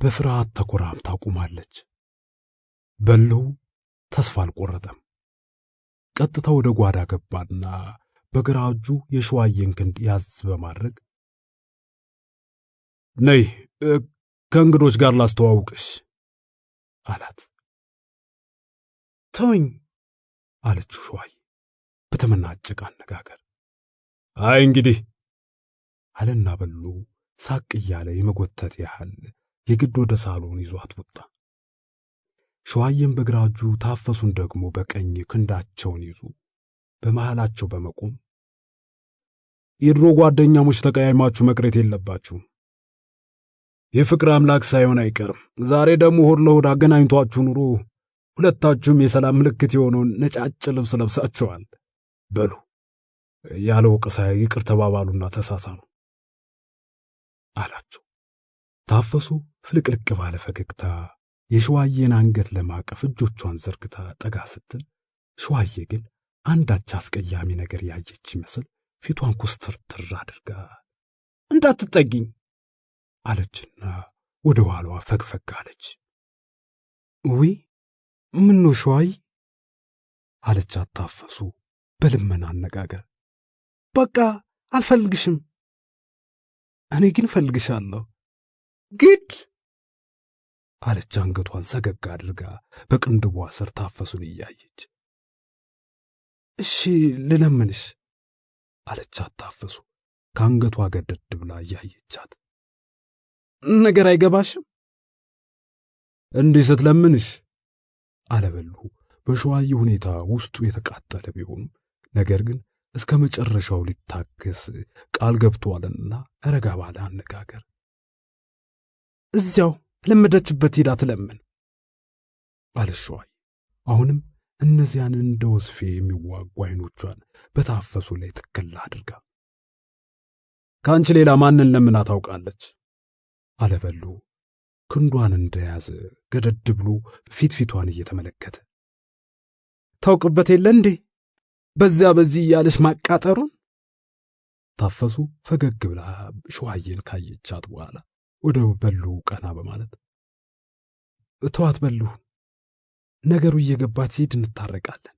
በፍርሃት ተኮራምታ ቆማለች። በለው ተስፋ አልቆረጠም። ቀጥታ ወደ ጓዳ ገባና በግራ እጁ የሸዋዬን ክንድ ያዝ በማድረግ ነይ ከእንግዶች ጋር ላስተዋውቅሽ አላት። ተወኝ አለችው ሸዋዬ በተመናጨቅ አነጋገር። አይ እንግዲህ አለና በሉ ሳቅ እያለ የመጎተት ያህል የግድ ወደ ሳሎን ይዟት ወጣ። ሸዋዬም በግራ እጁ ታፈሱን ደግሞ በቀኝ ክንዳቸውን ይዙ በመሃላቸው በመቆም የድሮ ጓደኛሞች ተቀያይማችሁ መቅረት የለባችሁ። የፍቅር አምላክ ሳይሆን አይቀርም። ዛሬ ደግሞ ሆድ ለሆድ አገናኝቷችሁ ኑሮ ሁለታችሁም የሰላም ምልክት የሆነውን ነጫጭ ልብስ ለብሳችኋል። በሉ ያለው ወቀሳ ይቅር ተባባሉና ተሳሳሙ አላቸው። ታፈሱ ፍልቅልቅ ባለ ፈገግታ የሸዋዬን አንገት ለማቀፍ እጆቿን ዘርግታ ጠጋ ስትል ሸዋዬ ግን አንዳች አስቀያሚ ነገር ያየች ይመስል ፊቷን ኩስትርትር አድርጋ እንዳትጠጊኝ አለችና ወደ ኋላዋ ፈግፈግ አለች። ውይ ምን ነው ሸዋዬ አለቻት ታፈሱ በልመና አነጋገር። በቃ አልፈልግሽም። እኔ ግን ፈልግሻለሁ። ግድ አለች አንገቷን ሰገግ አድርጋ በቅንድቧ ስር ታፈሱን እያየች። እሺ ልለምንሽ አለቻት ታፈሱ ከአንገቷ ገደድ ብላ እያየቻት። ነገር አይገባሽም እንዲህ ስትለምንሽ አለበሉ በሸዋዬ ሁኔታ ውስጡ የተቃጠለ ቢሆንም ነገር ግን እስከ መጨረሻው ሊታገስ ቃል ገብቷልና ረጋ ባለ አነጋገር እዚያው ለመደችበት ሄዳ ትለምን አለች ሸዋዬ አሁንም እነዚያን እንደ ወስፌ የሚዋጉ አይኖቿን በታፈሱ ላይ ትከላ አድርጋ። ካንቺ ሌላ ማንን ለምና ታውቃለች አለበሉ ክንዷን እንደያዘ ገደድ ብሎ ፊቷን እየተመለከተ። ታውቅበት የለ እንዴ በዚያ በዚህ ያለሽ ማቃጠሩን? ታፈሱ ፈገግ ብላ ሸዋዬን ካየቻት በኋላ ወደ በሉ ቀና በማለት ተዋት በሉ ነገሩ እየገባት ሲሄድ እንታረቃለን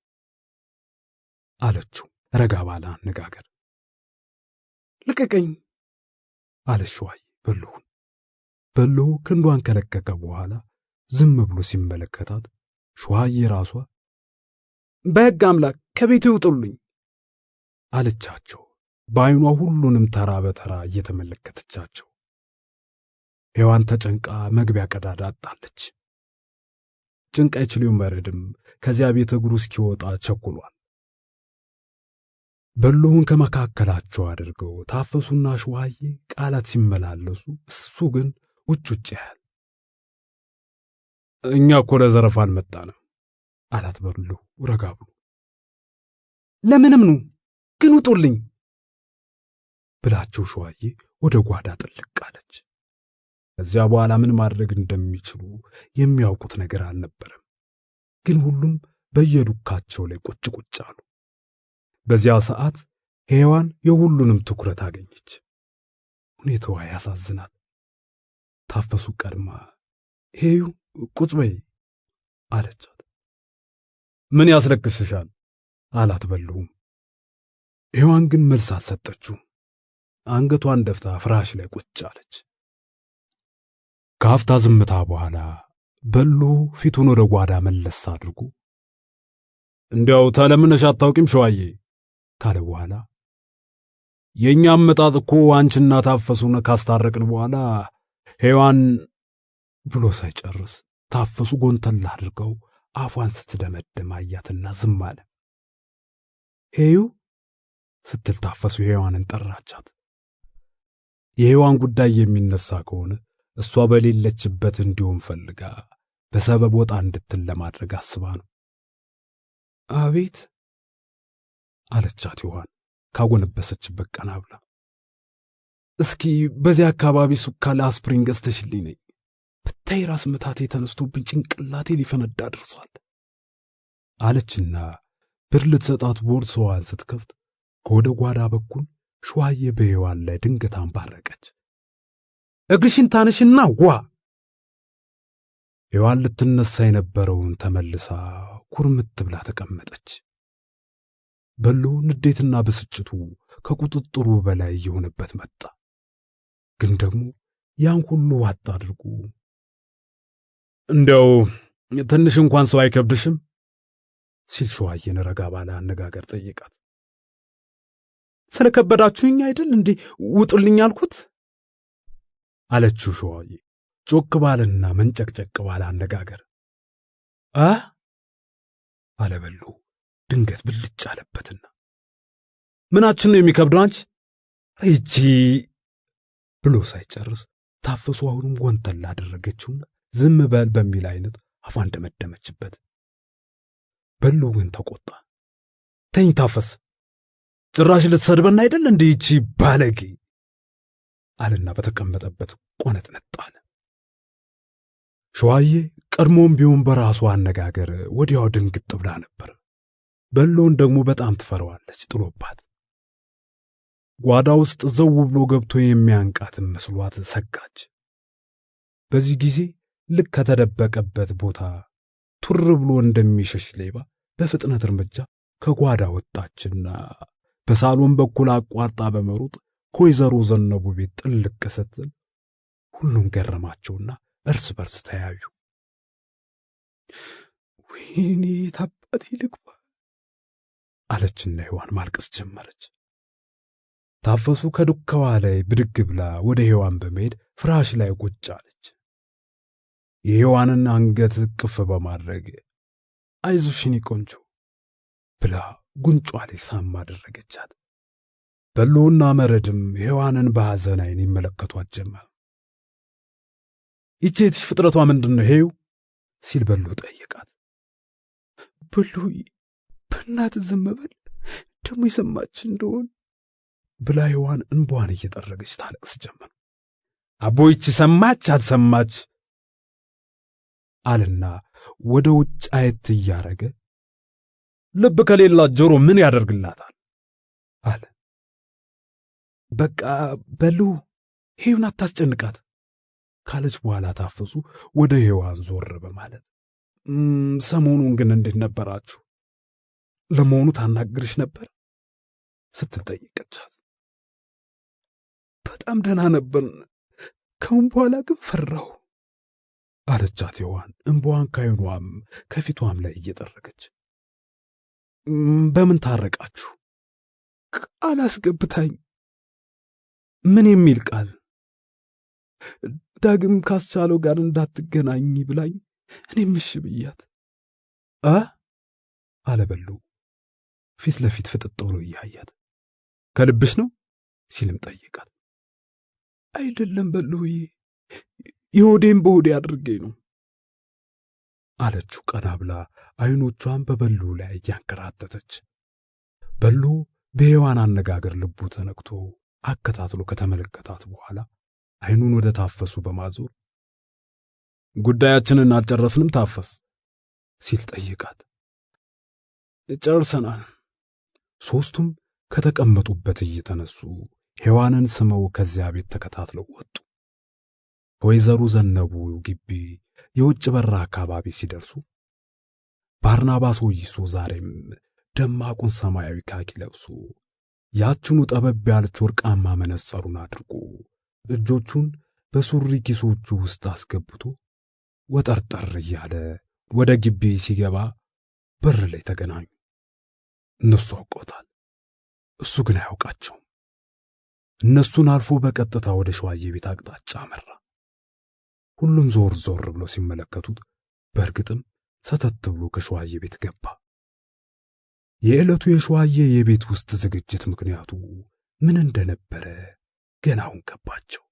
አለችው ረጋ ባለ አነጋገር። ልቀቀኝ አለች ሸዋዬ በሉ ክንዷን ከለቀቀ በኋላ ዝም ብሎ ሲመለከታት ሸዋዬ ራሷ በሕግ አምላክ ከቤቱ ይውጡልኝ አለቻቸው በዓይኗ ሁሉንም ተራ በተራ እየተመለከተቻቸው። ሔዋን ተጨንቃ መግቢያ ቀዳዳ አጣለች። ጭንቅ አይችልም መረድም ከዚያ ቤት እግሩ እስኪወጣ ቸኩሏል። በሉን ከመካከላቸው አድርገው ታፈሱና ሸዋዬ ቃላት ሲመላለሱ እሱ ግን ውጭ ያህል። እኛ እኮ ለዘረፋ አልመጣንም አላት በሉ ረጋ ብሎ። ለምንም ነው ግን ውጡልኝ ብላቸው ሸዋዬ ወደ ጓዳ ጥልቅ አለች። ከዚያ በኋላ ምን ማድረግ እንደሚችሉ የሚያውቁት ነገር አልነበረም። ግን ሁሉም በየዱካቸው ላይ ቁጭ አሉ። በዚያ ሰዓት ሔዋን የሁሉንም ትኩረት አገኘች። ሁኔታዋ ያሳዝናል። ታፈሱ ቀድማ ሄዩ ቁጭ በይ አለቻት። ምን ያስለክስሻል አላት በሉም። ሔዋን ግን መልስ አልሰጠችው። አንገቷን ደፍታ ፍራሽ ላይ ቁጭ አለች። ካፍታ ዝምታ በኋላ በሉ ፊቱን ወደ ጓዳ መለስ አድርጎ እንዲያው ተለምነሽ አታውቂም ሸዋዬ ካለ በኋላ የኛም መጣጥ እኮ አንቺና ታፈሱን ካስታረቅን በኋላ ሔዋን ብሎ ሳይጨርስ ታፈሱ ጎንተል አድርገው አፏን ስትደመደም አያትና ዝም አለ። ሄዩ ስትል ታፈሱ ሔዋንን ጠራቻት። የሔዋን ጉዳይ የሚነሳ ከሆነ እሷ በሌለችበት እንዲሁም ፈልጋ በሰበብ ወጣ እንድትል ለማድረግ አስባ ነው። አቤት አለቻት ሔዋን ካጎነበሰችበት ቀና ብላ። እስኪ በዚያ አካባቢ ሱቅ ካለ አስፕሪን ገዝተሽልኝ ነኝ። ብታይ ራስ ምታቴ ተነስቶብኝ ጭንቅላቴ ሊፈነዳ ደርሷል አለችና ብር ልትሰጣት ቦርሳዋን ስትከፍት ከወደ ጓዳ በኩል ሸዋዬ በሔዋን ላይ ድንገት አንባረቀች። እግርሽን ታነሽና ዋ ሔዋን ልትነሳ የነበረውን ተመልሳ ኩርምት ብላ ተቀመጠች። በሉ ንዴትና ብስጭቱ ከቁጥጥሩ በላይ የሆነበት መጣ። ግን ደግሞ ያን ሁሉ ዋጥ አድርጉ እንደው ትንሽ እንኳን ሰው አይከብድሽም ሲል ሸዋዬን ረጋ ባለ አነጋገር ጠየቃት። ስለከበዳችሁኝ አይደል እንዴ ውጡልኝ አልኩት አለችው ሸዋዬ ጮክ ባለና መንጨቅጨቅ ባለ አነጋገር። አለ በሉ ድንገት ብልጭ አለበትና ምናችን ነው የሚከብደው አንቺ እጂ ብሎ ሳይጨርስ ታፈሱ አሁንም ጎንተል አደረገችውና ዝም በል በሚል አይነት አፏን ደመደመችበት። በሉ ግን ተቆጣ። ተኝ ታፈስ ጭራሽ ልትሰድበን አይደል እንዴ እቺ ባለጌ አለና በተቀመጠበት ቆነጥነጥ አለ። ሸዋዬ ቀድሞም ቢሆን በራሱ አነጋገር ወዲያው ድንግጥ ብላ ነበር። በሎን ደግሞ በጣም ትፈራዋለች ጥሎባት። ጓዳ ውስጥ ዘው ብሎ ገብቶ የሚያንቃት መስሏት ሰጋች። በዚህ ጊዜ ልክ ከተደበቀበት ቦታ ቱር ብሎ እንደሚሸሽ ሌባ በፍጥነት እርምጃ ከጓዳ ወጣችና በሳሎን በኩል አቋርጣ በመሮጥ ከወይዘሮ ዘነቡ ቤት ጥልቅ ስትል ሁሉም ገረማቸውና እርስ በርስ ተያዩ። ወይኔ ታባት ይልቅባ አለችና ሔዋን ማልቀስ ጀመረች። ታፈሱ ከዱካዋ ላይ ብድግ ብላ ወደ ሔዋን በመሄድ ፍራሽ ላይ ቁጭ አለች። የሔዋንን አንገት ቅፍ በማድረግ አይዞሽ የኔ ቆንጆ ብላ ጉንጯ ላይ ሳም አደረገቻት። በሉና መረድም ሔዋንን በሐዘን ዓይን ይመለከቷት ጀመር። ይቺ ፍጥረቷ ምንድነው ሄው ሲል በሉ ጠየቃት። በሉ በእናት ዝም በል ደሞ ይሰማች እንደሆነ ብላ ሔዋን እንቧን እየጠረገች ታለቅስ ጀመር። አቦይቺ ሰማች አትሰማች አለና ወደ ውጭ አየት እያረገ ልብ ከሌላት ጆሮ ምን ያደርግላታል አለ። በቃ በሉ ሔዋን አታስጨንቃት ካለች በኋላ ታፈሱ ወደ ሔዋን ዞር በማለት ሰሞኑን ግን እንዴት ነበራችሁ? ለመሆኑ ታናግርሽ ነበር ስትል ጠየቀቻት። በጣም ደህና ነበርን፣ ከአሁን በኋላ ግን ፈራሁ አለቻት ሔዋን እንባዋን ከዓይኗም ከፊቷም ላይ እየጠረገች። በምን ታረቃችሁ? ቃል አስገብታኝ። ምን የሚል ቃል? ዳግም ካስቻለው ጋር እንዳትገናኝ ብላኝ እኔም እሺ ብያት። አለ በሉ ፊት ለፊት ፍጥጥ ብሎ እያያት። ከልብሽ ነው ሲልም ጠየቃት። አይደለም በሉዬ ይሁዴም በሆዴ አድርጌ ነው አለችው ቀና ብላ አይኖቿን በበሉ ላይ ያንከራተተች። በሉ በሔዋን አነጋገር ልቡ ተነክቶ አከታትሎ ከተመለከታት በኋላ አይኑን ወደ ታፈሱ በማዞር ጉዳያችንን አልጨረስንም ታፈስ ሲል ጠየቃት። ጨርሰናል። ሶስቱም ከተቀመጡበት እየተነሱ ሔዋንን ስመው ከዚያ ቤት ተከታትለው ወጡ። ወይዘሮ ዘነቡ ግቢ የውጭ በር አካባቢ ሲደርሱ ባርናባስ ወይሶ ዛሬም ደማቁን ሰማያዊ ካኪ ለብሶ ያችኑ ጠበብ ያለች ወርቃማ መነጽሩን አድርጎ እጆቹን በሱሪ ኪሶቹ ውስጥ አስገብቶ ወጠርጠር እያለ ወደ ግቢ ሲገባ በር ላይ ተገናኙ። እነሱ አውቀውታል፣ እሱ ግን አያውቃቸውም። እነሱን አልፎ በቀጥታ ወደ ሸዋዬ ቤት አቅጣጫ አመራ። ሁሉም ዞር ዞር ብሎ ሲመለከቱት በእርግጥም ሰተት ብሎ ከሸዋዬ ቤት ገባ። የዕለቱ የሸዋዬ የቤት ውስጥ ዝግጅት ምክንያቱ ምን እንደነበረ ገና አሁን ገባቸው።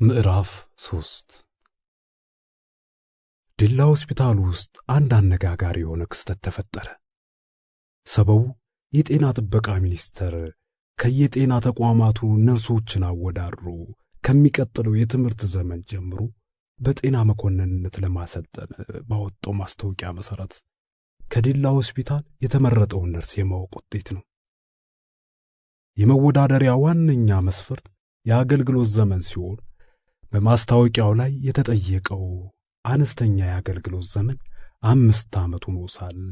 ምዕራፍ 3 ዲላ ሆስፒታል ውስጥ አንድ አነጋጋሪ የሆነ ክስተት ተፈጠረ። ሰበቡ የጤና ጥበቃ ሚኒስቴር ከየጤና ተቋማቱ ነርሶችን አወዳድሮ ከሚቀጥለው የትምህርት ዘመን ጀምሮ በጤና መኮንንነት ለማሰልጠን ባወጣው ማስታወቂያ መሰረት ከዲላ ሆስፒታል የተመረጠውን ነርስ የማወቅ ውጤት ነው። የመወዳደሪያ ዋነኛ መስፈርት የአገልግሎት ዘመን ሲሆን በማስታወቂያው ላይ የተጠየቀው አነስተኛ የአገልግሎት ዘመን 5 ዓመት ሆኖ ሳለ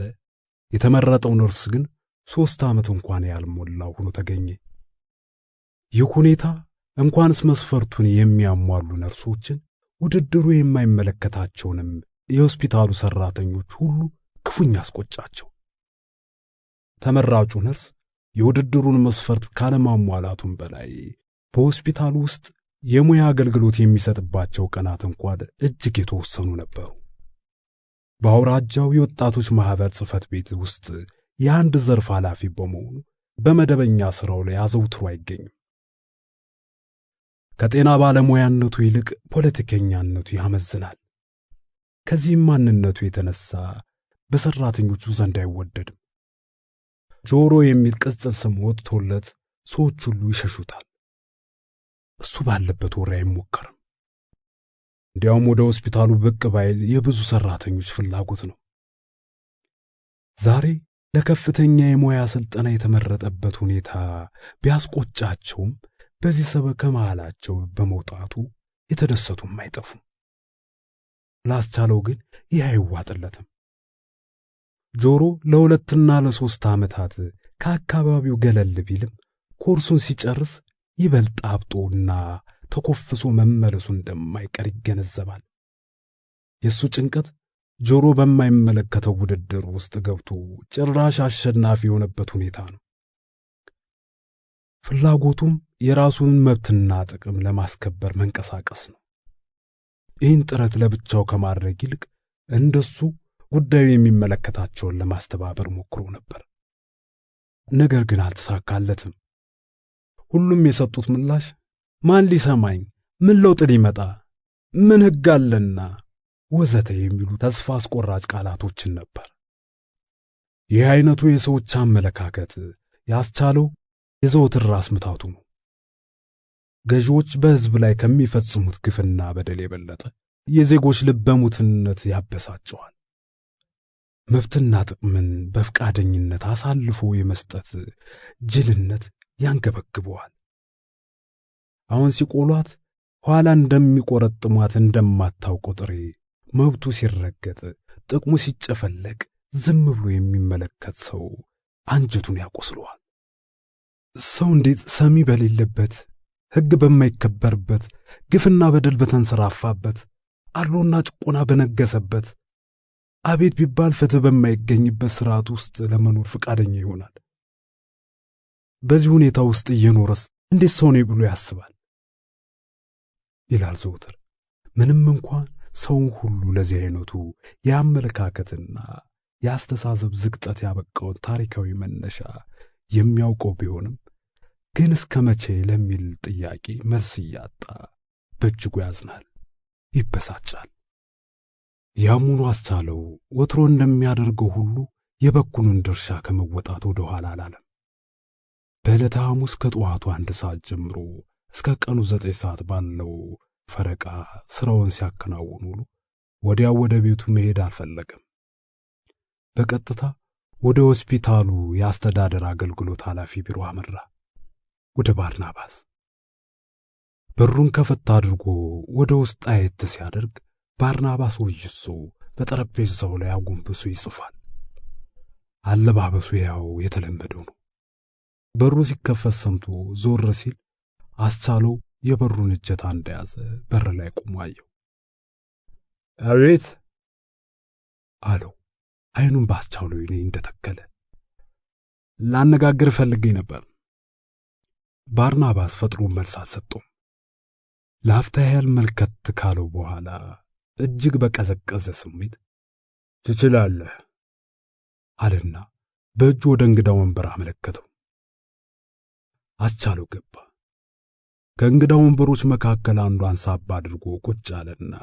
የተመረጠው ነርስ ግን 3 ዓመት እንኳን ያልሞላው ሆኖ ተገኘ። ይህ ሁኔታ እንኳንስ መስፈርቱን የሚያሟሉ ነርሶችን ውድድሩ የማይመለከታቸውንም የሆስፒታሉ ሰራተኞች ሁሉ ክፉኛ አስቆጫቸው። ተመራጩ ነርስ የውድድሩን መስፈርት ካለማሟላቱም በላይ በሆስፒታሉ ውስጥ የሙያ አገልግሎት የሚሰጥባቸው ቀናት እንኳን እጅግ የተወሰኑ ነበሩ። በአውራጃው የወጣቶች ማህበር ጽሕፈት ቤት ውስጥ የአንድ ዘርፍ ኃላፊ በመሆኑ በመደበኛ ሥራው ላይ አዘውትሮ አይገኝም። ከጤና ባለሙያነቱ ይልቅ ፖለቲከኛነቱ ያመዝናል። ከዚህም ማንነቱ የተነሳ በሰራተኞቹ ዘንድ አይወደድም። ጆሮ የሚል ቅጽል ስም ወጥቶለት ሰዎች ሁሉ ይሸሹታል። እሱ ባለበት ወሬ አይሞከርም። እንዲያውም ወደ ሆስፒታሉ ብቅ ባይል የብዙ ሰራተኞች ፍላጎት ነው። ዛሬ ለከፍተኛ የሙያ ስልጠና የተመረጠበት ሁኔታ ቢያስቆጫቸውም በዚህ ሰበብ ከመሃላቸው በመውጣቱ የተደሰቱም አይጠፉም። ላስቻለው ግን ይህ አይዋጥለትም። ጆሮ ለ2 እና ለ3 ዓመታት ከአካባቢው ገለል ቢልም ኮርሱን ሲጨርስ ይበልጥ አብጦና ተኮፍሶ መመለሱ እንደማይቀር ይገነዘባል። የሱ ጭንቀት ጆሮ በማይመለከተው ውድድር ውስጥ ገብቶ ጭራሽ አሸናፊ የሆነበት ሁኔታ ነው። ፍላጎቱም የራሱን መብትና ጥቅም ለማስከበር መንቀሳቀስ ነው። ይህን ጥረት ለብቻው ከማድረግ ይልቅ እንደሱ ጉዳዩ የሚመለከታቸውን ለማስተባበር ሞክሮ ነበር። ነገር ግን አልተሳካለትም። ሁሉም የሰጡት ምላሽ ማን ሊሰማኝ፣ ምን ለውጥ ሊመጣ፣ ምን ሕግ አለና ወዘተ የሚሉ ተስፋ አስቆራጭ ቃላቶችን ነበር። ይህ አይነቱ የሰዎች አመለካከት ያስቻለው የዘወትር ራስ ምታቱ ነው። ገዢዎች በሕዝብ ላይ ከሚፈጽሙት ግፍና በደል የበለጠ የዜጎች ልበሙትነት ያበሳጨዋል። መብትና ጥቅምን በፍቃደኝነት አሳልፎ የመስጠት ጅልነት ያንገበግበዋል። አሁን ሲቆሏት ኋላ እንደሚቆረጥሟት እንደማታውቀው ጥሬ መብቱ ሲረገጥ ጥቅሙ ሲጨፈለቅ ዝም ብሎ የሚመለከት ሰው አንጀቱን ያቆስለዋል። ሰው እንዴት ሰሚ በሌለበት፣ ሕግ በማይከበርበት፣ ግፍና በደል በተንሰራፋበት፣ አድሎና ጭቆና በነገሰበት፣ አቤት ቢባል ፍትህ በማይገኝበት ሥርዓት ውስጥ ለመኖር ፈቃደኛ ይሆናል? በዚህ ሁኔታ ውስጥ እየኖረስ እንዴት ሰው ነኝ ብሎ ያስባል? ይላል ዘወትር። ምንም እንኳን ሰውን ሁሉ ለዚህ አይነቱ የአመለካከትና የአስተሳሰብ ዝቅጠት ያበቃውን ታሪካዊ መነሻ የሚያውቀው ቢሆንም ግን እስከ መቼ ለሚል ጥያቄ መልስ እያጣ በእጅጉ ያዝናል፣ ይበሳጫል። ያሙኑ አስቻለው ወትሮ እንደሚያደርገው ሁሉ የበኩሉን ድርሻ ከመወጣት ወደ ኋላ አላለም። በዕለተ ሐሙስ ከጠዋቱ 1 ሰዓት ጀምሮ እስከ ቀኑ 9 ሰዓት ባለው ፈረቃ ስራውን ሲያከናውን ውሎ ወዲያው ወደ ቤቱ መሄድ አልፈለገም። በቀጥታ ወደ ሆስፒታሉ የአስተዳደር አገልግሎት ኃላፊ ቢሮ አመራ፣ ወደ ባርናባስ። በሩን ከፈት አድርጎ ወደ ውስጥ አየት ሲያደርግ ባርናባስ ወይሶ በጠረጴዛው ላይ አጎንብሶ ይጽፋል። አለባበሱ ያው የተለመደው ነው። በሩ ሲከፈት ሰምቶ ዞር ሲል አስቻለው የበሩን እጀታ እንደያዘ በር ላይ ቆሞ አየው። አቤት አለው፣ አይኑን ባስቻለው ላይ እንደተከለ። ላነጋግር ፈልጌ ነበር። ባርናባስ ፈጥሮ መልስ አልሰጠውም። ለአፍታ ያህል መልከት ካለው በኋላ እጅግ በቀዘቀዘ ስሜት ትችላለህ አለና በእጁ ወደ እንግዳ ወንበር አመለከተው። አስቻለው ገባ። ከእንግዳ ወንበሮች መካከል አንዷን ሳብ አድርጎ ቁጭ አለና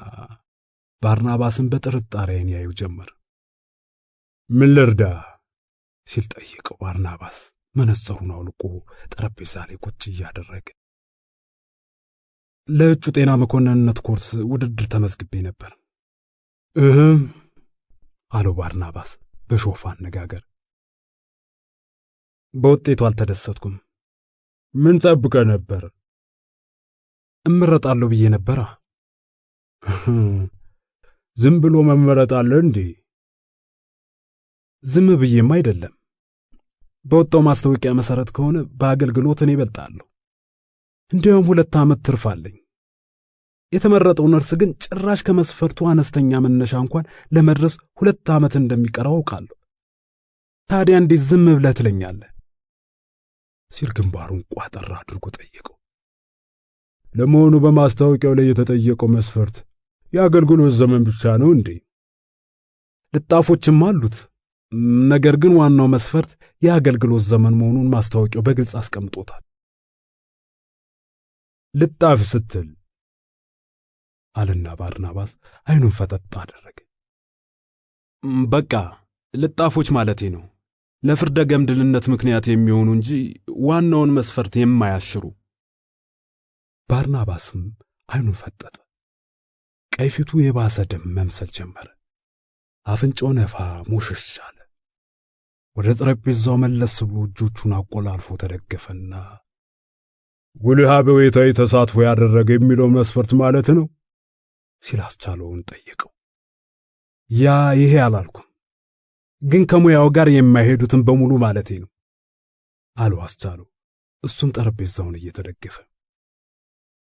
ባርናባስን በጥርጣሬ ያዩ ጀመር። ምን ልርዳ ሲል ጠየቀው። ባርናባስ መነጽሩን አውልቆ ጠረጴዛ ላይ ቁጭ እያደረገ ለእጩ ጤና መኮንንነት ኮርስ ውድድር ተመዝግቤ ነበር። አለው ባርናባስ በሾፋ አነጋገር። በውጤቱ አልተደሰትኩም። ምን ጠብቀህ ነበር? እመረጣለሁ ብዬ ነበራ። ዝም ብሎ መመረጥ አለ እንዴ? ዝም ብዬም አይደለም። በወጣው ማስታወቂያ መሰረት ከሆነ በአገልግሎት እኔ እበልጣለሁ። እንዲያውም 2 ዓመት ትርፍ አለኝ። የተመረጠው ነርስ ግን ጭራሽ ከመስፈርቱ አነስተኛ መነሻ እንኳን ለመድረስ 2 ዓመት እንደሚቀረው አውቃለሁ። ታዲያ እንዴት ዝም ብለህ ትለኛለህ? ሲል ግንባሩን ቋጠር አድርጎ ጠየቀው። ለመሆኑ በማስታወቂያው ላይ የተጠየቀው መስፈርት የአገልግሎት ዘመን ብቻ ነው እንዴ? ልጣፎችም አሉት። ነገር ግን ዋናው መስፈርት የአገልግሎት ዘመን መሆኑን ማስታወቂያው በግልጽ አስቀምጦታል። ልጣፍ ስትል አለና ባርናባስ አይኑን ፈጠጥ አደረገ። በቃ ልጣፎች ማለቴ ነው፣ ለፍርደ ገምድልነት ምክንያት የሚሆኑ እንጂ ዋናውን መስፈርት የማያሽሩ። ባርናባስም አይኑን ፈጠጠ። ቀይ ፊቱ የባሰ ደም መምሰል ጀመረ። አፍንጫው ነፋ ሞሽሽ አለ። ወደ ጠረጴዛው መለስ ብሎ እጆቹን አቆላልፎ ተደገፈና ጉልህ አበይታዊ ተሳትፎ ያደረገ የሚለው መስፈርት ማለት ነው ሲል አስቻለውን ጠየቀው። ይሄ አላልኩም፣ ግን ከሙያው ጋር የማይሄዱትን በሙሉ ማለቴ ነው አለው አስቻለው፣ እሱም ጠረጴዛውን እየተደገፈ።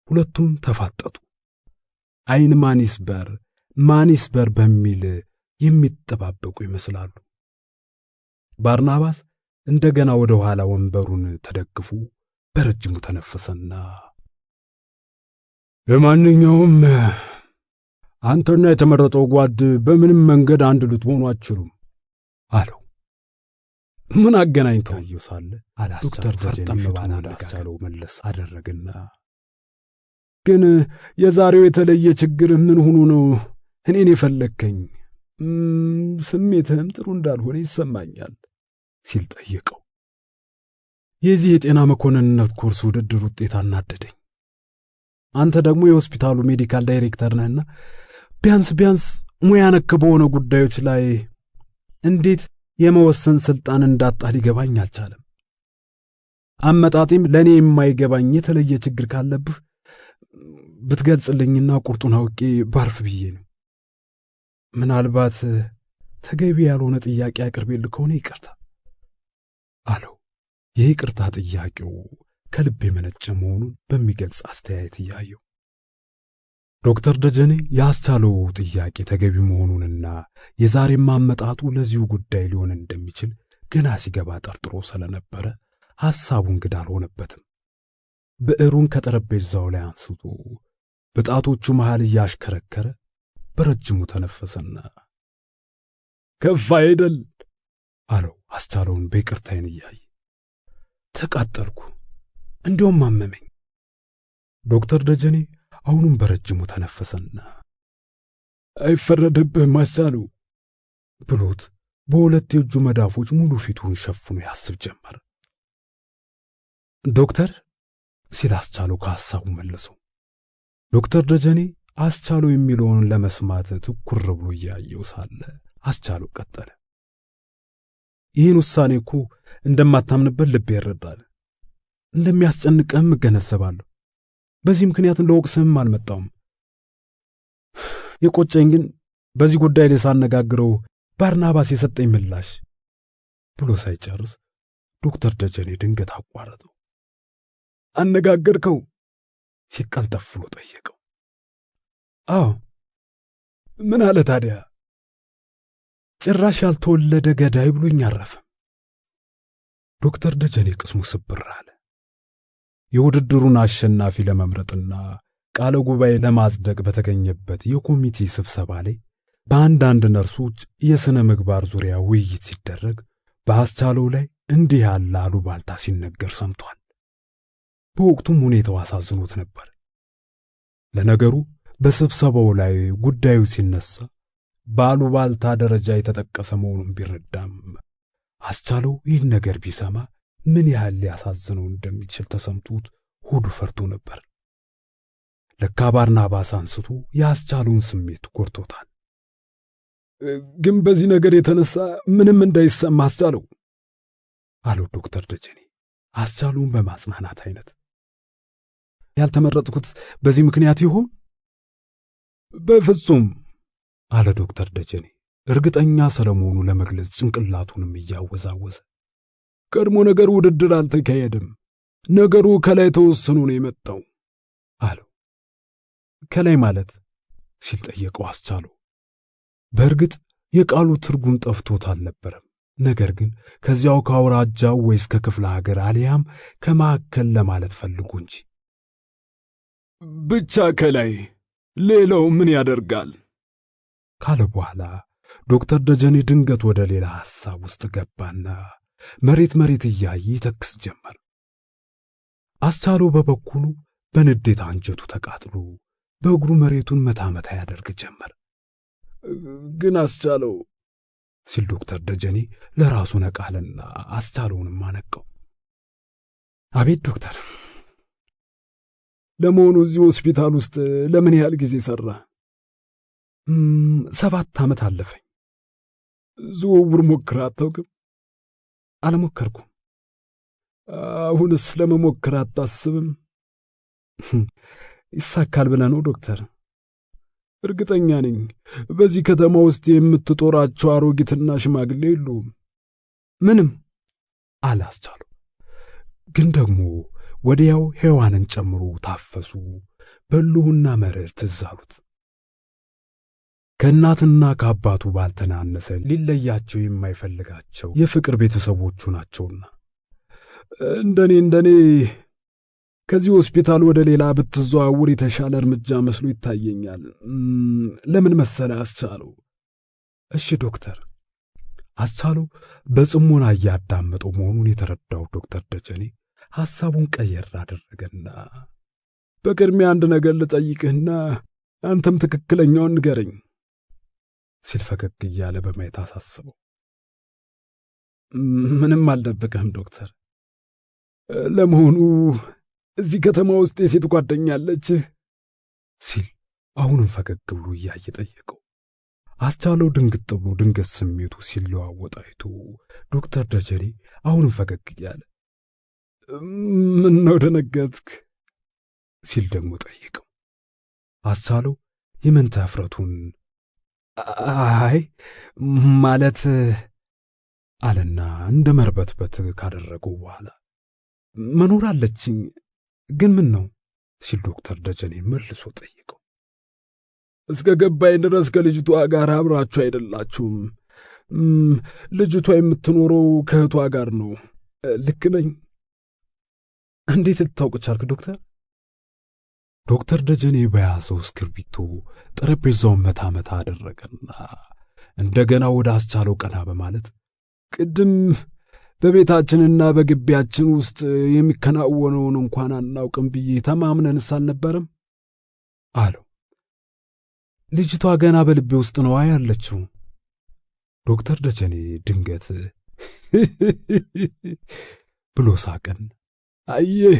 ሁለቱም ተፋጠጡ። አይን ማኒስበር በሚል የሚጠባበቁ ይመስላሉ። ባርናባስ እንደገና ወደ ኋላ ወንበሩን ተደግፎ በረጅሙ ተነፈሰና ለማንኛውም አንተና የተመረጠው ጓድ በምንም መንገድ አንድ ልትሆኑ አትችሉም አለው። ምን አገናኝተው ሳለ ዶክተር ፈርጠም ባለ አስቻለው መለስ አደረገና ግን የዛሬው የተለየ ችግር ምን ሆኖ ነው እኔን የፈለከኝ? ስሜትህም ጥሩ እንዳልሆነ ይሰማኛል ሲል ጠየቀው። የዚህ የጤና መኮንንነት ኮርስ ውድድር ውጤት አናደደኝ። አንተ ደግሞ የሆስፒታሉ ሜዲካል ዳይሬክተር ነህና ቢያንስ ሙያ ነክ በሆነ ጉዳዮች ላይ እንዴት የመወሰን ስልጣን እንዳጣህ ሊገባኝ አልቻለም። አመጣጤም ለእኔ የማይገባኝ የተለየ ችግር ካለብህ ብትገልጽልኝና ቁርጡን አውቄ ባርፍ ብዬ ነው። ምናልባት ተገቢ ያልሆነ ጥያቄ አቅርቤልህ ከሆነ ይቅርታ አለው። የይቅርታ ጥያቄው ከልብ የመነጨ መሆኑን በሚገልጽ አስተያየት እያየው ዶክተር ደጀኔ ያስቻለው ጥያቄ ተገቢ መሆኑንና የዛሬም አመጣጡ ለዚሁ ጉዳይ ሊሆን እንደሚችል ገና ሲገባ ጠርጥሮ ስለነበረ ሐሳቡ እንግዳ አልሆነበትም። ብዕሩን ከጠረጴዛው ላይ አንስቶ በጣቶቹ መሃል እያሽከረከረ በረጅሙ ተነፈሰና ከፍ አይደል አለው አስቻለውን በይቅርታ ዓይን እያየ። ተቃጠልኩ፣ እንዲያውም አመመኝ። ዶክተር ደጀኔ አሁንም በረጅሙ ተነፈሰና አይፈረድብህም አስቻለው ብሎት በሁለት የእጁ መዳፎች ሙሉ ፊቱን ሸፍኖ ያስብ ጀመር። ዶክተር ሲል አስቻለው ከሐሳቡ መለሰው። ዶክተር ደጀኔ አስቻለው የሚለውን ለመስማት ትኩር ብሎ እያየው ሳለ አስቻለው ቀጠለ። ይህን ውሳኔ እኮ እንደማታምንበት ልቤ ይረዳል። እንደሚያስጨንቅህም እገነዘባለሁ። በዚህ ምክንያት ለወቅስህም አልመጣሁም። የቆጨኝ ግን በዚህ ጉዳይ ላይ ሳነጋግረው ባርናባስ የሰጠኝ ምላሽ ብሎ ሳይጨርስ ዶክተር ደጀኔ ድንገት አቋረጠው። አነጋገርከው ሲቀልጠፍ ብሎ ጠየቀው። አዎ። ምን አለ ታዲያ? ጭራሽ ያልተወለደ ገዳይ ብሎኝ አረፈ። ዶክተር ደጀኔ ቅስሙ ስብር አለ። የውድድሩን አሸናፊ ለመምረጥና ቃለ ጉባኤ ለማጽደቅ በተገኘበት የኮሚቴ ስብሰባ ላይ በአንዳንድ ነርሶች የሥነ ምግባር ዙሪያ ውይይት ሲደረግ በአስቻለው ላይ እንዲህ ያለ አሉባልታ ሲነገር ሰምቷል። በወቅቱም ሁኔታው አሳዝኖት ነበር። ለነገሩ በስብሰባው ላይ ጉዳዩ ሲነሳ በአሉባልታ ደረጃ የተጠቀሰ መሆኑን ቢረዳም አስቻለው ይህን ነገር ቢሰማ ምን ያህል ሊያሳዝነው እንደሚችል ተሰምቶት ሆዱ ፈርቶ ነበር። ለካ ባርናባስ አንስቶ የአስቻለውን ስሜት ጎርቶታል። ግን በዚህ ነገር የተነሳ ምንም እንዳይሰማ አስቻለው አለው ዶክተር ደጀኔ አስቻሉን በማጽናናት አይነት። ያልተመረጥኩት በዚህ ምክንያት ይሆን? በፍጹም አለ ዶክተር ደጀኔ እርግጠኛ ስለመሆኑ ለመግለጽ ጭንቅላቱንም እያወዛወዘ። ቀድሞ ነገሩ ውድድር አልተካሄደም። ነገሩ ከላይ ተወስኖ ነው የመጣው አለው። ከላይ ማለት ሲል ጠየቀው አስቻለው። በእርግጥ የቃሉ ትርጉም ጠፍቶት አልነበረም። ነገር ግን ከዚያው ከአውራጃው ወይስ ከክፍለ ሀገር አሊያም ከማዕከል ለማለት ፈልጎ እንጂ። ብቻ ከላይ፣ ሌላው ምን ያደርጋል ካለ በኋላ ዶክተር ደጀኔ ድንገት ወደ ሌላ ሐሳብ ውስጥ ገባና መሬት እያየ ይተክስ ጀመር። አስቻለው በበኩሉ በንዴት አንጀቱ ተቃጥሎ በእግሩ መሬቱን መታ ያደርግ ጀመር። ግን አስቻለው ሲል ዶክተር ደጀኔ ለራሱ ነቃለና አስቻለውንም አነቀው። አቤት ዶክተር፣ ለመሆኑ እዚህ ሆስፒታል ውስጥ ለምን ያህል ጊዜ ሰራ? 7 ዓመት አለፈኝ። ዝውውር ሞክረህ አታውቅም? አልሞከርኩም። አሁንስ ለመሞከር አታስብም? ይሳካል ብለህ ነው ዶክተር? እርግጠኛ ነኝ በዚህ ከተማ ውስጥ የምትጦራቸው አሮጊትና ሽማግሌ የሉም። ምንም አለ አስቻለው። ግን ደግሞ ወዲያው ሔዋንን ጨምሮ ታፈሱ፣ በሉና መረር ትዝ አሉት። ከእናትና ከአባቱ ባልተናነሰ ሊለያቸው የማይፈልጋቸው የፍቅር ቤተሰቦቹ ናቸውና እንደኔ ከዚህ ሆስፒታል ወደ ሌላ ብትዘዋውር የተሻለ እርምጃ መስሎ ይታየኛል። ለምን መሰለህ አስቻለው? እሺ ዶክተር። አስቻለው በጽሞና እያዳመጠው መሆኑን የተረዳው ዶክተር ደጀኔ ሐሳቡን ቀየር አደረገና በቅድሚያ አንድ ነገር ልጠይቅህና አንተም ትክክለኛውን ንገረኝ ሲል ፈገግ እያለ በማየት አሳስበው። ምንም አልደብቅህም ዶክተር። ለመሆኑ እዚህ ከተማ ውስጥ የሴት ጓደኛ አለችህ? ሲል አሁንም ፈገግ ብሎ እያየ ጠየቀው። አስቻለው ድንግጥ ብሎ ድንገት ስሜቱ ሲለዋወጥ አይቶ ዶክተር ደጀኔ አሁንም ፈገግ እያለ ምን ነው ደነገጥክ? ሲል ደግሞ ጠየቀው። አስቻለው የመንታ እፍረቱን አይ ማለት አለና እንደ መርበትበት ካደረገው በኋላ መኖር አለችኝ፣ ግን ምን ነው? ሲል ዶክተር ደጀኔ መልሶ ጠየቀው። እስከ ገባኝ ድረስ ከልጅቷ ጋር አብራችሁ አይደላችሁም። ልጅቷ የምትኖረው ከእህቷ ጋር ነው። ልክ ነኝ? እንዴት ልታውቅ ቻልክ ዶክተር? ዶክተር ደጀኔ በያዘው እስክርቢቶ ጠረጴዛውን መታ አደረገና እንደገና ወደ አስቻለው ቀና በማለት ቅድም በቤታችንና በግቢያችን ውስጥ የሚከናወነውን እንኳን አናውቅም ብዬ ተማምነንስ አልነበረም አለው። ልጅቷ ገና በልቤ ውስጥ ነው ያለችው። ዶክተር ደጀኔ ድንገት ብሎ ሳቀን። አየህ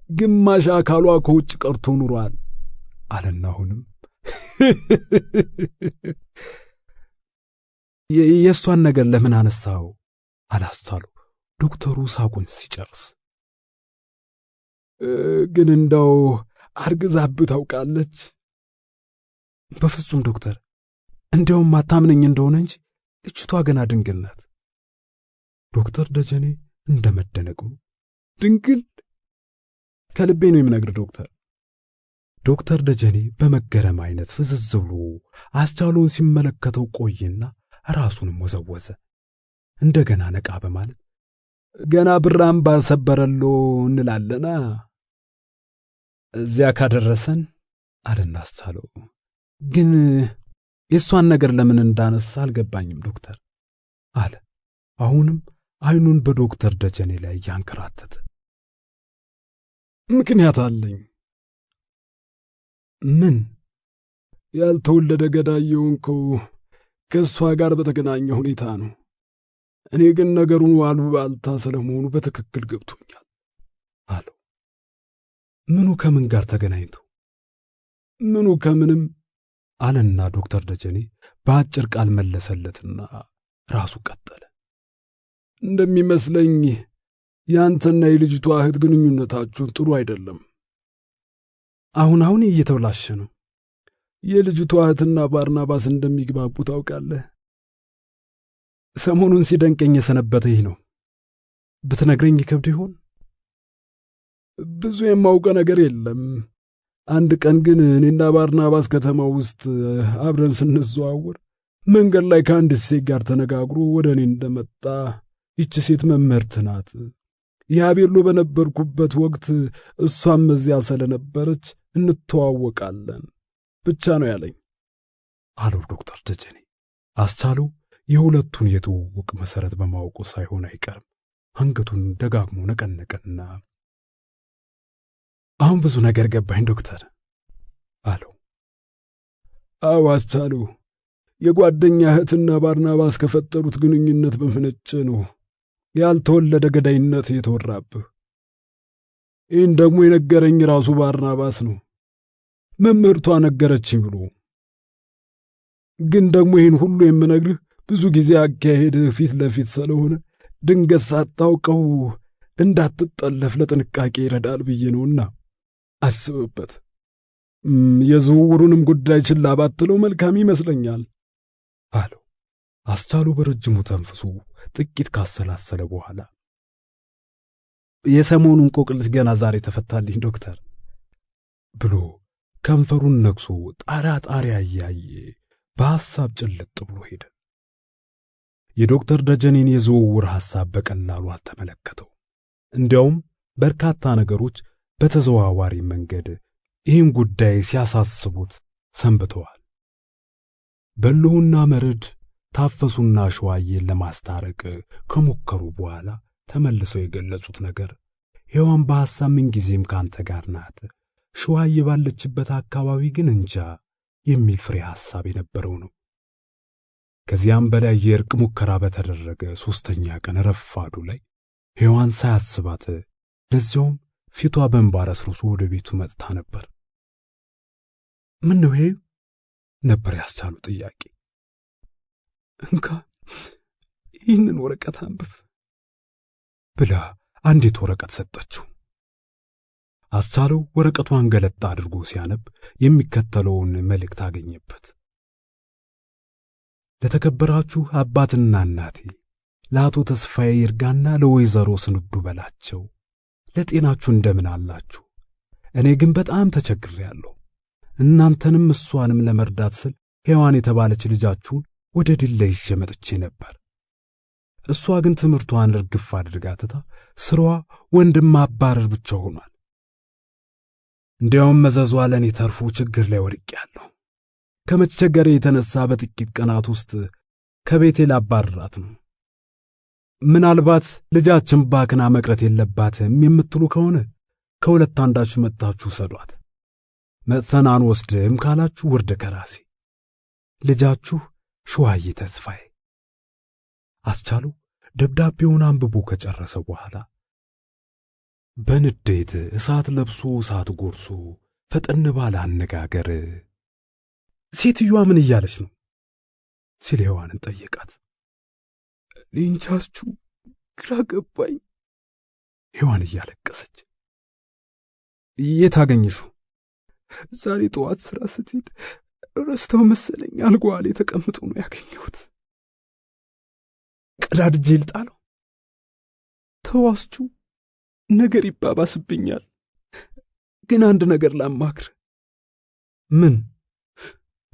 ግማሽ አካሏ ከውጭ ቀርቶ ኑሯል አለና አሁንም የእሷን ነገር ለምን አነሳው አላስቻለው ዶክተሩ ሳቁን ሲጨርስ። ግን እንደው አርግዛብህ ታውቃለች? በፍጹም ዶክተር፣ እንዲያውም አታምነኝ እንደሆነ እንጂ ልጅቷ ገና ድንግል ናት። ዶክተር ደጀኔ እንደመደነቁ ድንግል? ከልቤ ነው የምነግር ዶክተር። ዶክተር ደጀኔ በመገረም አይነት ፍዝዝ ብሎ አስቻለውን ሲመለከተው ቆየና ራሱንም ወዘወዘ። እንደገና ነቃ በማለት ገና ብራም ባሰበረሎ እንላለና እዚያ ካደረሰን አለና አስቻለው። ግን የሷን ነገር ለምን እንዳነሳ አልገባኝም ዶክተር አለ። አሁንም አይኑን በዶክተር ደጀኔ ላይ ያንከራተተ። ምክንያት አለኝ። ምን? ያልተወለደ ገዳይ የሆንከው ከእሷ ጋር በተገናኘ ሁኔታ ነው። እኔ ግን ነገሩን አሉባልታ ስለመሆኑ በትክክል ገብቶኛል አለው። ምኑ ከምን ጋር ተገናኝቶ? ምኑ ከምንም አለና ዶክተር ደጀኔ በአጭር ቃል መለሰለትና ራሱ ቀጠለ። እንደሚመስለኝ ያንተና የልጅቷ እህት ግንኙነታችሁ ጥሩ አይደለም። አሁን እየተብላሸ ነው። የልጅቷ እህትና ባርናባስ እንደሚግባቡ ታውቃለህ። ሰሞኑን ሲደንቀኝ የሰነበተ ይህ ነው። ብትነግረኝ ይከብድ ይሆን? ብዙ የማውቀ ነገር የለም። አንድ ቀን ግን እኔና ባርናባስ ከተማው ውስጥ አብረን ስንዘዋወር መንገድ ላይ ከአንድ ሴት ጋር ተነጋግሮ ወደ እኔ እንደመጣ ይቺ ሴት መምህርት ናት። ያቤሎ በነበርኩበት ወቅት እሷም እዚያ ስለነበረች እንተዋወቃለን ብቻ ነው ያለኝ አለው ዶክተር ደጀኔ። አስቻለው የሁለቱን የትውውቅ መሰረት በማወቁ ሳይሆን አይቀርም አንገቱን ደጋግሞ ነቀነቀና አሁን ብዙ ነገር ገባኝ ዶክተር አለው። አዎ አስቻለው፣ የጓደኛ እህትና ባርናባስ ከፈጠሩት ግንኙነት በመነጨ ነው ያልተወለደ ገዳይነት የተወራብህ። ይህን ደግሞ የነገረኝ ራሱ ባርናባስ ነው፣ መምህርቷ ነገረችኝ ብሎ። ግን ደግሞ ይህን ሁሉ የምነግርህ ብዙ ጊዜ አካሄድህ ፊት ለፊት ስለሆነ ድንገት ሳታውቀው እንዳትጠለፍ ለጥንቃቄ ይረዳል ብዬ ነውና አስብበት። የዝውውሩንም ጉዳይ ችላ ባትለው መልካም ይመስለኛል አለው። አስቻለው በረጅሙ ተንፍሶ ጥቂት ካሰላሰለ በኋላ የሰሞኑን እንቆቅልሽ ገና ዛሬ ተፈታልኝ ዶክተር ብሎ ከንፈሩን ነክሶ ጣሪያ እያየ በሐሳብ ጭልጥ ብሎ ሄደ። የዶክተር ደጀኔን የዝውውር ሐሳብ በቀላሉ አልተመለከተው። እንዲያውም በርካታ ነገሮች በተዘዋዋሪ መንገድ ይህን ጉዳይ ሲያሳስቡት ሰንብተዋል። በልሁና መርድ ታፈሱና ሸዋዬን ለማስታረቅ ከሞከሩ በኋላ ተመልሰው የገለጹት ነገር ሔዋን በሐሳብ ምንጊዜም ካንተ ጋር ናት፣ ሸዋዬ ባለችበት አካባቢ ግን እንጃ የሚል ፍሬ ሐሳብ የነበረው ነው። ከዚያም በላይ የእርቅ ሙከራ በተደረገ 3ኛ ቀን ረፋዱ ላይ ሔዋን ሳያስባት ለዚያውም ፊቷ በእንባ ረስርሶ ወደ ቤቱ መጥታ ነበር። ምን ነው ይሄ ነበር ያስቻለው ጥያቄ። እንካ ይህንን ወረቀት አንብብ ብላ አንዲት ወረቀት ሰጠችው። አስቻለው ወረቀቷን ገለጣ አድርጎ ሲያነብ የሚከተለውን መልእክት አገኘበት። ለተከበራችሁ አባትና እናቴ፣ ለአቶ ተስፋዬ ይርጋና ለወይዘሮ ስንዱ በላቸው፣ ለጤናችሁ እንደምን አላችሁ? እኔ ግን በጣም ተቸግሬያለሁ። እናንተንም እሷንም ለመርዳት ስል ሔዋን የተባለች ልጃችሁን ወደ ድል ይዤ መጥቼ ነበር። እሷ ግን ትምህርቷን እርግፍ አድርጋ ትታ ስራዋ ወንድም ማባረር ብቻ ሆኗል። እንዲያውም መዘዟ ለኔ ተርፎ ችግር ላይ ወድቄያለሁ። ከመቸገሬ የተነሳ በጥቂት ቀናት ውስጥ ከቤቴ ላባረራት ነው። ምናልባት ልጃችን ባክና መቅረት የለባትም የምትሉ ከሆነ ከሁለት አንዳችሁ መጣችሁ ሰዷት። መጥተን አንወስድም ካላችሁ ውርድ ከራሴ። ልጃችሁ ሸዋዬ ተስፋዬ። አስቻለው ደብዳቤውን አንብቦ ከጨረሰ በኋላ በንዴት እሳት ለብሶ እሳት ጎርሶ ፈጠን ባለ አነጋገር ሴትዮዋ ምን እያለች ነው ሲል ሔዋንን ጠየቃት። እንጃችሁ ግራ ገባኝ። ሔዋን እያለቀሰች የት አገኘሽው? ዛሬ ጠዋት ስራ ስትሄድ ረስተው መሰለኝ አልጋዋ ላይ ተቀምጦ ነው ያገኘሁት። ቀዳድጄ ልጣለው? ተዋስቹ ነገር ይባባስብኛል። ግን አንድ ነገር ላማክር። ምን?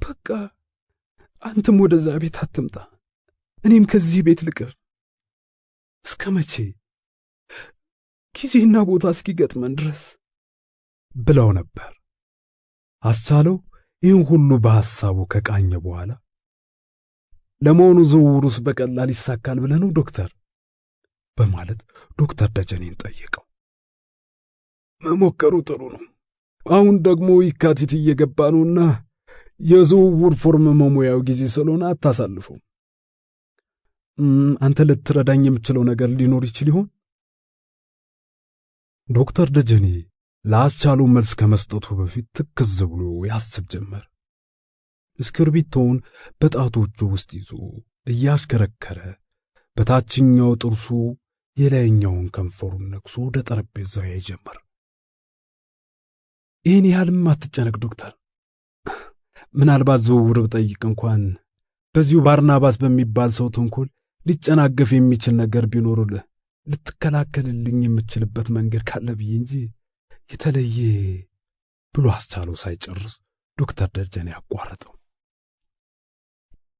በቃ አንተም ወደዛ ቤት አትምጣ፣ እኔም ከዚህ ቤት ልቅር። እስከ መቼ? ጊዜና ቦታ እስኪገጥመን ድረስ ብለው ነበር። አስቻለው ይህን ሁሉ በሐሳቡ ከቃኘ በኋላ ለመሆኑ ዝውውሩስ በቀላል ይሳካል ብለህ ነው ዶክተር? በማለት ዶክተር ደጀኔን ጠየቀው። መሞከሩ ጥሩ ነው። አሁን ደግሞ ይካቲት እየገባ ነውና የዝውውር ፎርም መሙያው ጊዜ ስለሆነ አታሳልፈው። አንተ ልትረዳኝ የምችለው ነገር ሊኖር ይችል ይሆን? ዶክተር ደጀኔ ለአስቻለው መልስ ከመስጠቱ በፊት ትክዝ ብሎ ያስብ ጀመር። እስክርቢቶውን በጣቶቹ ውስጥ ይዞ እያሽከረከረ በታችኛው ጥርሱ የላይኛውን ከንፈሩን ነክሶ ወደ ጠረጴዛው ያይጀመር። ይህን ያህልም አትጨነቅ ዶክተር። ምናልባት ዝውውር ብጠይቅ እንኳን በዚሁ ባርናባስ በሚባል ሰው ተንኮል ሊጨናገፍ የሚችል ነገር ቢኖርልህ ልትከላከልልኝ የምችልበት መንገድ ካለ ብዬ እንጂ የተለየ ብሎ አስቻለው ሳይጨርስ ዶክተር ደጀኔ ያቋረጠው።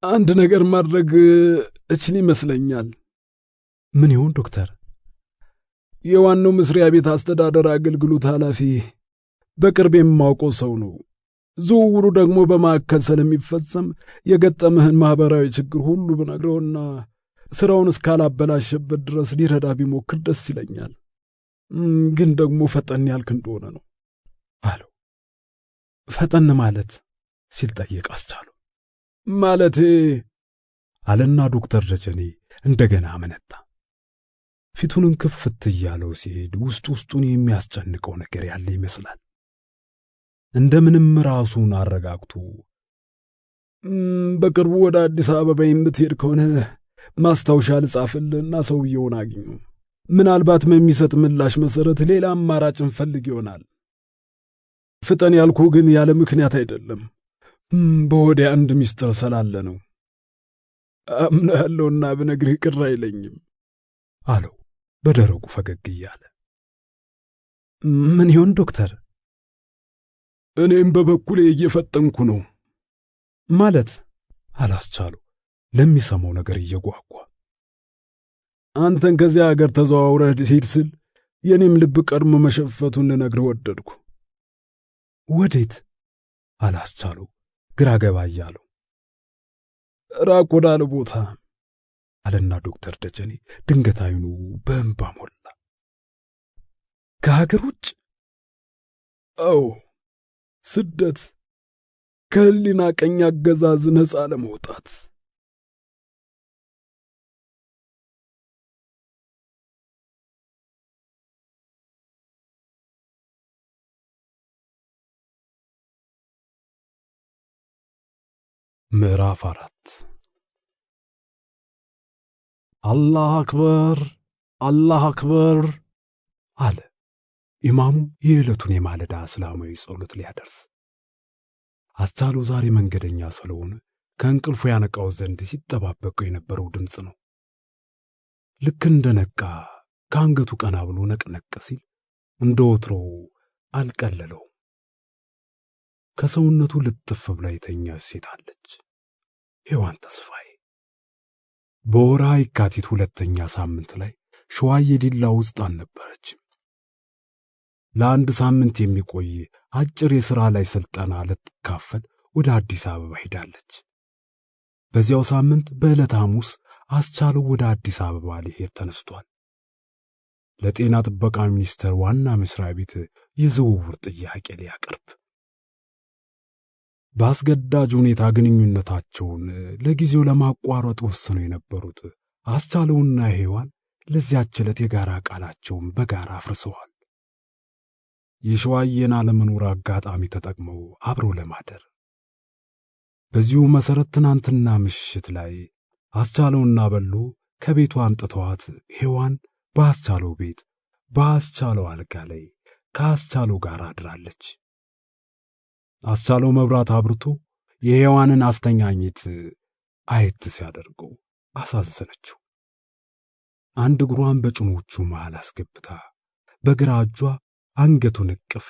አንድ ነገር ማድረግ እችል ይመስለኛል። ምን ይሆን ዶክተር? የዋናው መስሪያ ቤት አስተዳደር አገልግሎት ኃላፊ በቅርብ የማውቀው ሰው ነው። ዝውውሩ ደግሞ በማዕከል ስለሚፈጸም የገጠመህን ማህበራዊ ችግር ሁሉ ብነግረውና ስራውን እስካላበላሸበት ድረስ ሊረዳ ቢሞክር ደስ ይለኛል። ግን ደግሞ ፈጠን ያልክ እንደሆነ ነው አለው። ፈጠን ማለት ሲል ጠየቅ አስቻለው። ማለቴ አለና ዶክተር ደጀኔ እንደገና አመነታ። ፊቱንን ክፍት እያለው ሲሄድ ውስጡን የሚያስጨንቀው ነገር ያለ ይመስላል። እንደምንም ራሱን አረጋግቶ በቅርቡ ወደ አዲስ አበባ የምትሄድ ከሆነ ማስታወሻ ልጻፍልህና ሰውየውን አግኙ። ምናልባት በሚሰጥ ምላሽ መሰረት ሌላ አማራጭ እንፈልግ ይሆናል። ፍጠን ያልኩ ግን ያለ ምክንያት አይደለም። በሆዴ አንድ ሚስጥር ስላለ ነው። አምናለሁና ብነግርህ ቅር አይለኝም አለው በደረቁ ፈገግ እያለ። ምን ይሆን ዶክተር? እኔም በበኩሌ እየፈጠንኩ ነው ማለት አላስቻለው ለሚሰማው ነገር እየጓጓ። አንተን ከዚያ ሀገር ተዘዋውረህ ሂድ ስል የኔም ልብ ቀድሞ መሸፈቱን ልነግርህ ወደድኩ። ወዴት? አላስቻለው ግራ ገባ እያለው። ራቅ ወዳለ ቦታ አለና ዶክተር ደጀኔ ድንገት አይኑ በእንባ ሞላ። ከሀገር ውጭ? አዎ፣ ስደት፣ ከህሊና ቀኝ አገዛዝ ነፃ ለመውጣት። ምዕራፍ 4 አላህ አክበር አላህ አክበር አለ ኢማሙ የዕለቱን የማለዳ እስላማዊ ጸሎት ሊያደርስ። አስቻለው ዛሬ መንገደኛ ስለሆነ ከእንቅልፉ ያነቃው ዘንድ ሲጠባበቀው የነበረው ድምፅ ነው። ልክ እንደነቃ ከአንገቱ ቀና ብሎ ነቅነቅ ሲል እንደ ወትሮው አልቀለለው። ከሰውነቱ ልጥፍ ብላ የተኛች ሴት አለች። ሔዋን ተስፋዬ በወርሃ የካቲት ሁለተኛ ሳምንት ላይ ሸዋዬ ዲላ ውስጥ አልነበረችም። ለአንድ ሳምንት የሚቆይ አጭር የሥራ ላይ ስልጠና ልትካፈል ወደ አዲስ አበባ ሄዳለች። በዚያው ሳምንት በዕለተ ሐሙስ አስቻለው ወደ አዲስ አበባ ሊሄድ ተነስቷል። ለጤና ጥበቃ ሚኒስቴር ዋና መስሪያ ቤት የዝውውር ጥያቄ ሊያቀርብ። በአስገዳጅ ሁኔታ ግንኙነታቸውን ለጊዜው ለማቋረጥ ወስነው የነበሩት አስቻለውና ሔዋን ለዚያች ዕለት የጋራ ቃላቸውን በጋራ አፍርሰዋል። የሸዋዬን አለመኖር አጋጣሚ ተጠቅመው አብረው ለማደር። በዚሁ መሰረት ትናንትና ምሽት ላይ አስቻለውና በሉ ከቤቷ አምጥተዋት ሔዋን በአስቻለው ቤት በአስቻለው አልጋ ላይ ከአስቻለው ጋር አድራለች። አስቻለው መብራት አብርቶ የሔዋንን አስተኛኘት አየት ሲያደርገው አሳዘነችው። አንድ እግሯን በጭኖቹ መሃል አስገብታ በግራ እጇ አንገቱን እቅፍ፣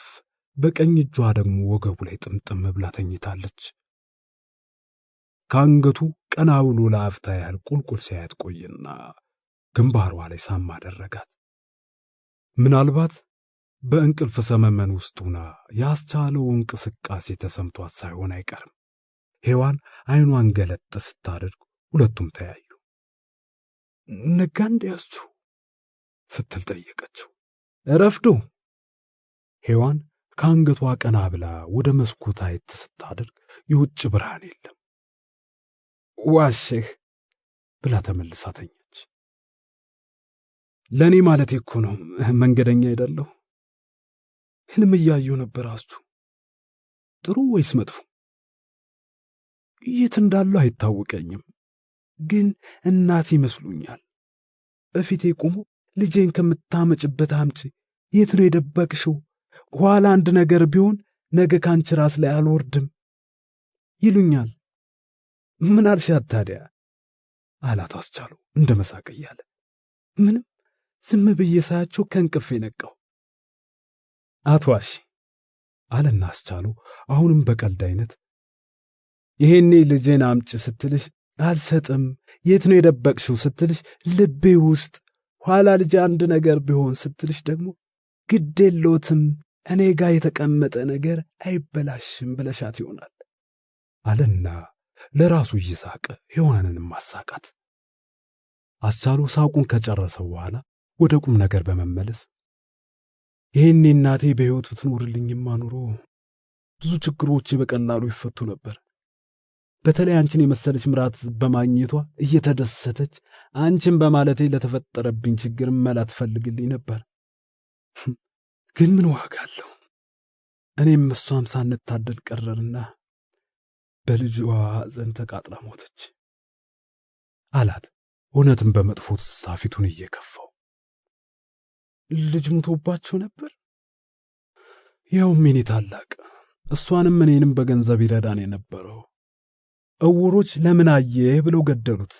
በቀኝ እጇ ደግሞ ወገቡ ላይ ጥምጥም ብላ ተኝታለች። ከአንገቱ ቀና ብሎ ለአፍታ ያህል ቁልቁል ሲያያት ቆየና ግንባሯ ላይ ሳም አደረጋት። ምናልባት በእንቅልፍ ሰመመን ውስጥ ሆና ያስቻለው እንቅስቃሴ ተሰምቷት ሳይሆን አይቀርም። ሔዋን አይኗን ገለጥ ስታደርግ ሁለቱም ተያዩ። ነጋ እንዲያስችሁ ስትል ጠየቀችው። ረፍዶ። ሔዋን ከአንገቷ ቀና ብላ ወደ መስኮት አይት ስታደርግ የውጭ ብርሃን የለም። ዋሽህ ብላ ተመልሳ ተኛች። ለኔ ማለት እኮ ነው መንገደኛ አይደለሁ። ህልም እያየሁ ነበር። አስቱ ጥሩ ወይስ መጥፎ? የት እንዳለው አይታወቀኝም፣ ግን እናት ይመስሉኛል። እፊቴ ቆሞ ልጄን ከምታመጭበት አምጪ። የት ነው የደበቅሽው? ኋላ አንድ ነገር ቢሆን ነገ ካንቺ ራስ ላይ አልወርድም ይሉኛል። ምን አልሻት ታዲያ? አላት አስቻለው እንደ መሳቅ እያለ። ምንም፣ ዝም ብዬ ሳያቸው ከእንቅልፌ ነቃሁ። አትዋሺ አለና አስቻለው አሁንም በቀልድ አይነት፣ ይሄኔ ልጄን አምጪ ስትልሽ አልሰጥም፣ የት ነው የደበቅሽው ስትልሽ ልቤ ውስጥ፣ ኋላ ልጄ አንድ ነገር ቢሆን ስትልሽ ደግሞ ግድ የለዎትም እኔ ጋር የተቀመጠ ነገር አይበላሽም ብለሻት ይሆናል አለና ለራሱ እየሳቀ ሔዋንንም ማሳቃት። አስቻለው ሳቁን ከጨረሰው በኋላ ወደ ቁም ነገር በመመለስ ይሄኔ እናቴ በሕይወት ብትኖርልኝማ ኑሮ ብዙ ችግሮቼ በቀላሉ ይፈቱ ነበር። በተለይ አንቺን የመሰለች ምራት በማግኘቷ እየተደሰተች አንቺን በማለቴ ለተፈጠረብኝ ችግር መላ ትፈልግልኝ ነበር። ግን ምን ዋጋ አለው? እኔም እሷም ሳንታደል ቀረርና በልጇ ሐዘን ተቃጥላ ሞተች አላት። እውነትም በመጥፎ ትዝታ ፊቱን እየከፋው። ልጅ ሙቶባቸው ነበር? ያውም የኔ ታላቅ፣ እሷንም እኔንም በገንዘብ ይረዳን የነበረው እውሮች ለምን አየህ ብለው ገደሉት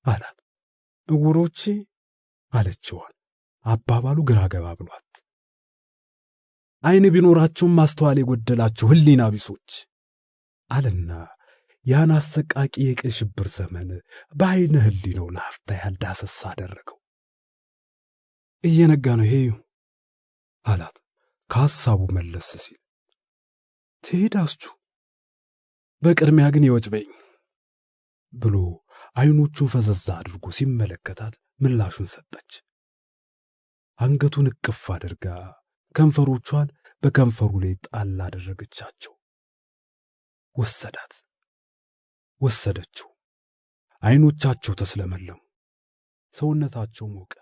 አላት። እውሮች አለችዋል። አባባሉ ግራ ገባ ብሏት። ዓይን ቢኖራቸውም ማስተዋል የጎደላቸው ሕሊና ቢሶች አለና ያን አሰቃቂ የቀይ ሽብር ዘመን በዓይነ ሕሊናው ለአፍታ ያህል ዳሰሳ አደረገው። እየነጋ ነው ሄዩ አላት ከሐሳቡ መለስ ሲል። ትሄዳችሁ? በቅድሚያ ግን ይወጭ በይኝ ብሎ ዓይኖቹን ፈዘዛ አድርጎ ሲመለከታት ምላሹን ሰጠች። አንገቱን እቅፍ አድርጋ ከንፈሮቿን በከንፈሩ ላይ ጣል አደረገቻቸው። ወሰደችው። ዓይኖቻቸው ተስለመለሙ፣ ሰውነታቸው ሞቀ።